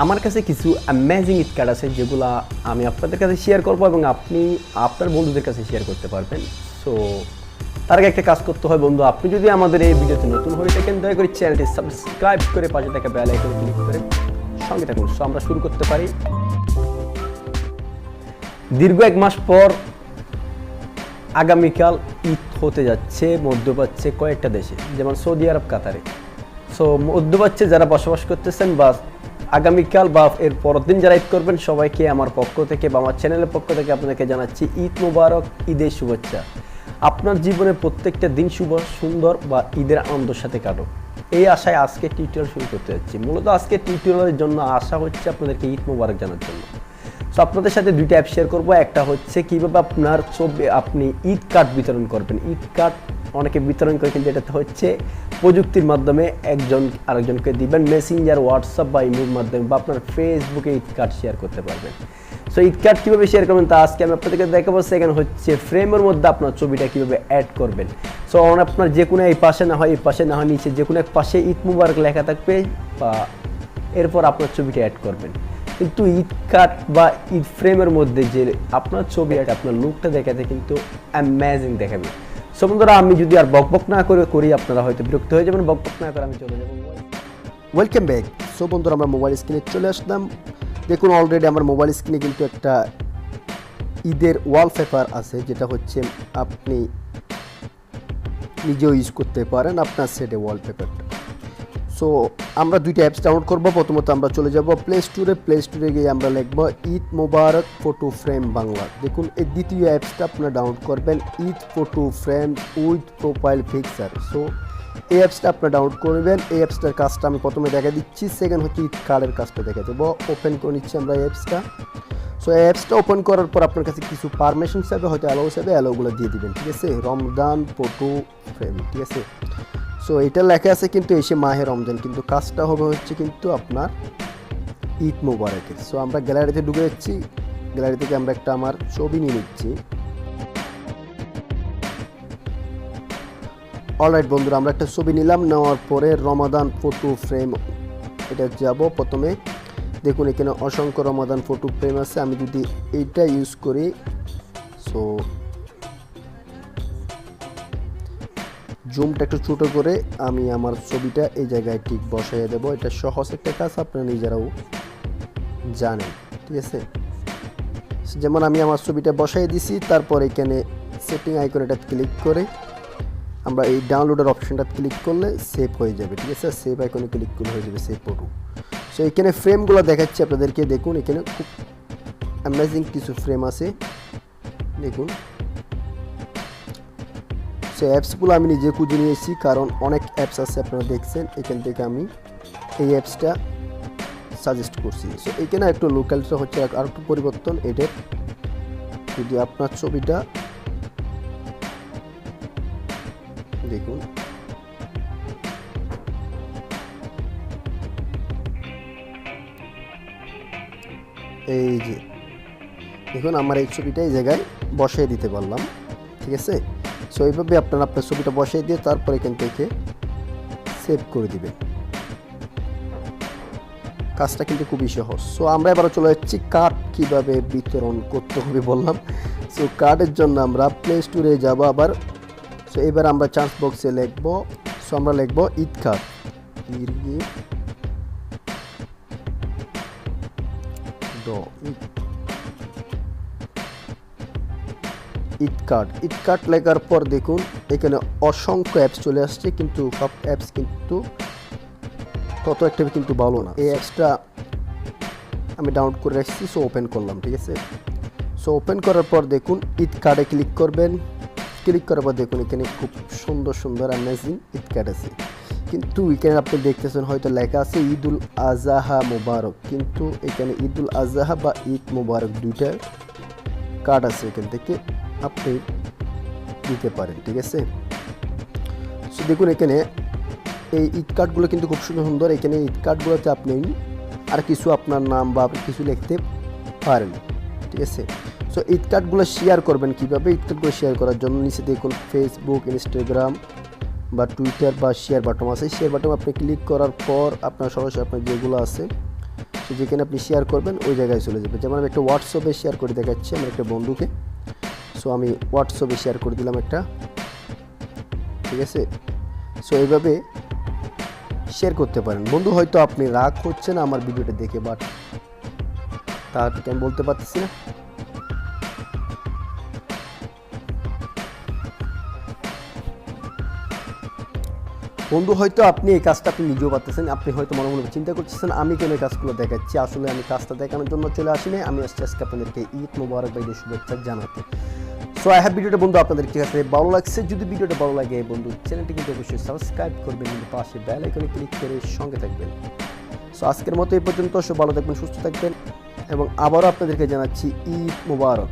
আমার কাছে কিছু অ্যামেজিং ঈদ কার্ড আছে যেগুলো আমি আপনাদের কাছে শেয়ার করবো এবং আপনি আপনার বন্ধুদের কাছে শেয়ার করতে পারবেন। সো তার আগে একটা কাজ করতে হয় বন্ধু, আপনি যদি আমাদের এই ভিডিওতে নতুন হয়ে থাকেন দয়া করে চ্যানেলটি সাবস্ক্রাইব করে পাশে থাকা বেল আইকনে ক্লিক করে সঙ্গে থাকুন। সো আমরা শুরু করতে পারি। দীর্ঘ 1 মাস পর আগামীকাল ঈদ হতে যাচ্ছে মধ্যপ্রাচ্যে কয়েকটা দেশে, যেমন সৌদি আরব, কাতারে। সো মধ্যপ্রাচ্যে যারা বসবাস করতেছেন বা আগামীকাল বা এর পরের দিন যারা ঈদ করবেন, সবাইকে আমার পক্ষ থেকে বা আমার চ্যানেলের পক্ষ থেকে আপনাদেরকে জানাচ্ছি ঈদ মুবারক, ঈদের শুভেচ্ছা। আপনার জীবনে প্রত্যেকটা দিন শুভ, সুন্দর বা ঈদের আনন্দের সাথে কাটো, এই আশায় আজকে টিউটোরিয়াল শুরু করতে যাচ্ছি। মূলত আজকে টিউটোরিয়ালের জন্য আশা হচ্ছে আপনাদেরকে ঈদ মুবারক জানার জন্য। সো আপনাদের সাথে দুইটা অ্যাপ শেয়ার করবো। একটা হচ্ছে কীভাবে আপনার আপনি ঈদ কার্ড বিতরণ করবেন। ঈদ কার্ড অনেকে বিতরণ করে, কিন্তু এটা হচ্ছে প্রযুক্তির মাধ্যমে একজন আরেকজনকে দিবেন, মেসেঞ্জার, হোয়াটসঅ্যাপ বা ইমের মাধ্যমে, বা আপনার ফেসবুকে ঈদ কার্ড শেয়ার করতে পারবেন। সো ঈদ কার্ড কীভাবে শেয়ার করবেন তা আজকে আমি আপনাদেরকে দেখাবো। সেখানে হচ্ছে ফ্রেমের মধ্যে আপনার ছবিটা কীভাবে অ্যাড করবেন। সো আপনার যে কোনো এই পাশে না হয় এই পাশে না হয় নিচে যে কোনো এক পাশে ঈদ মুবারক লেখা থাকবে, বা এরপর আপনার ছবিটা অ্যাড করবেন। কিন্তু ঈদ কার্ড বা ঈদ ফ্রেমের মধ্যে যে আপনার ছবি অ্যাড, আপনার লুকটা দেখাতে কিন্তু অ্যামেজিং দেখাবে। সো বন্ধুরা, আমি যদি আর বকবক না করে করি আপনারা হয়তো বিরক্ত হয়ে যাবেন। বকবক না করে আমি চলে যাবো। Welcome back. সো বন্ধুরা, আমরা মোবাইল স্ক্রিনে চলে আসলাম। দেখুন অলরেডি আমার মোবাইল স্ক্রিনে কিন্তু একটা ঈদের ওয়ালপেপার আছে, যেটা হচ্ছে আপনি নিজেও ইউজ করতে পারেন আপনার সেটে ওয়ালপেপারটা। সো আমরা দুইটা অ্যাপস ডাউনলোড করবো। প্রথমত আমরা চলে যাব প্লে স্টোরে গিয়ে আমরা লিখব ঈদ মোবারক ফটো ফ্রেম বাংলা। দেখুন এই দ্বিতীয় অ্যাপসটা আপনারা ডাউনলোড করবেন, Eid photo frame with profile picture. So এই অ্যাপসটা আপনারা ডাউনলোড করবেন। এই অ্যাপসটার কাজটা আমি প্রথমে দেখা দিচ্ছি, সেকেন্ড হচ্ছে ঈদ কার্ডের কাজটা দেখা দেবো। ওপেন করে নিচ্ছি আমরা এই অ্যাপসটা। সো এই অ্যাপসটা ওপেন করার পর আপনার কাছে কিছু পারমিশন হিসাবে হয়তো অ্যালাউ হিসাবে অ্যালাউগুলো দিয়ে দিবেন, ঠিক আছে। রমজান ফটো ফ্রেম, ঠিক আছে। সো এটা লেখা আছে কিন্তু এসে মাহে রমজান, কিন্তু কাজটা হবে হচ্ছে কিন্তু আপনার ঈদ মোবারকের। সো আমরা গ্যালারিতে ঢুকে যাচ্ছি। গ্যালারি থেকে আমরা একটা আমার ছবি নিয়ে নিচ্ছি। অলরাইট বন্ধুরা, আমরা একটা ছবি নিলাম। নেওয়ার পরে রমাদান ফটো ফ্রেম এটা যাব প্রথমে। দেখুন এখানে অসংখ্য রমাদান ফটো ফ্রেম আছে। আমি যদি এইটা ইউজ করি, সো জুমটা একটু ছোটো করে আমি আমার ছবিটা এই জায়গায় ঠিক বসাইয়ে দেবো। এটা সহজ একটা কাজ, আপনারা নিজেরাও জানেন, ঠিক আছে। যেমন আমি আমার ছবিটা বসাই দিছি, তারপর এখানে সেটিং আইকনটা ক্লিক করে আমরা এই ডাউনলোডের অপশানটা ক্লিক করলে সেভ হয়ে যাবে, ঠিক আছে। সেভ আইকনে ক্লিক করলে হয়ে যাবে সেভ ফটো। সো এখানে ফ্রেমগুলো দেখাচ্ছি আপনাদেরকে। দেখুন এখানে খুব অ্যামেজিং কিছু ফ্রেম আছে, দেখুন। সো অ্যাপসগুলো আমি নিজে খুঁজে নিয়েছি, কারণ অনেক অ্যাপস আছে আপনারা দেখছেন। এখান থেকে আমি এই অ্যাপসটা সাজেস্ট করছি। সো এখানে একটু লোকালটা হচ্ছে আর একটু পরিবর্তন। এটার যদি আপনার ছবিটা দেখুন, এই যে দেখুন আমার এই ছবিটা এই জায়গায় বসাই দিতে পারলাম, ঠিক আছে। সো এইভাবে আপনার ছবিটা বসাই দিয়ে তারপর এখান থেকে সেভ করে দিবেন। কাজটা কিন্তু খুবই সহজ। সো আমরা এবার চলে যাচ্ছি কার্ড কীভাবে বিতরণ করতে হবে বললাম। সো কার্ডের জন্য আমরা প্লে স্টোরে যাব আবার। সো এবার আমরা চান্স বক্সে লিখব, সো আমরা লিখব ঈদ কার্ড। ঈদ কার্ড লেখার পর দেখুন এখানে অসংখ্য অ্যাপস চলে আসছে, কিন্তু সব অ্যাপস কিন্তু তত একটা কিন্তু ভালো না। এই অ্যাপসটা আমি ডাউনলোড করে রাখছি। সো ওপেন করলাম, ঠিক আছে। সো ওপেন করার পর দেখুন ঈদ কার্ডে ক্লিক করবেন। ক্লিক করার পর দেখুন এখানে খুব সুন্দর সুন্দর অ্যামেজিং ঈদ কার্ড আছে, কিন্তু এখানে আপনি দেখতেছেন হয়তো লেখা আছে ঈদুল আজহা মুবারক, কিন্তু এখানে ঈদুল আজহা বা ঈদ মুবারক দুইটা কার্ড আছে, এখান থেকে আপনি দিতে পারেন, ঠিক আছে। সো দেখুন এখানে এই ঈদ কার্ডগুলো কিন্তু খুব সুন্দর সুন্দর। এখানে ঈদ কার্ডগুলোতে আপনি আর কিছু আপনার নাম বা কিছু লিখতে পারেন, ঠিক আছে। সো ঈদ কার্ডগুলো শেয়ার করবেন কীভাবে? ঈদ কার্ডগুলো শেয়ার করার জন্য নিচে দেখুন ফেসবুক, ইনস্টাগ্রাম বা টুইটার বা শেয়ার বাটন আছে। শেয়ার বাটন আপনি ক্লিক করার পর আপনার সরাসরি আপনার যেগুলো আছে যেখানে আপনি শেয়ার করবেন ওই জায়গায় চলে যাবে। যেমন আমি একটা হোয়াটসঅ্যাপে শেয়ার করে দেখাচ্ছি আমার একটা বন্ধুকে। সো আমি হোয়াটসঅ্যাপে শেয়ার করে দিলাম একটা, ঠিক আছে। সো এইভাবে শেয়ার করতে পারেন। বন্ধু হয়তো আপনি রাগ হচ্ছেন আমার ভিডিওটা দেখে, বাট তা আমি বলতে পারতেছি না। বন্ধু হয়তো আপনি এই কাজটা আপনি নিজেও পারতেছেন, আপনি হয়তো মনে মনে চিন্তা করতেছেন আমি কেন এই কাজগুলো দেখাচ্ছি। আসলে আমি কাজটা দেখানোর জন্য চলে আসিনি, আমি আসছি আজকে আপনাদেরকে ঈদ মোবারক বা ঈদের শুভেচ্ছা জানাতে। সো আই হ্যাভ ভিডিওটা বন্ধু আপনাদের ঠিক আছে ভালো লাগছে। যদি ভিডিওটা ভালো লাগে বন্ধু চ্যানেলটি কিন্তু অবশ্যই সাবস্ক্রাইব করবেন, কিন্তু পাশে বেল আইকনে ক্লিক করে সঙ্গে থাকবেন। সো আজকের মতো এই পর্যন্ত, সব ভালো থাকবেন, সুস্থ থাকবেন এবং আবারও আপনাদেরকে জানাচ্ছি ঈদ মোবারক।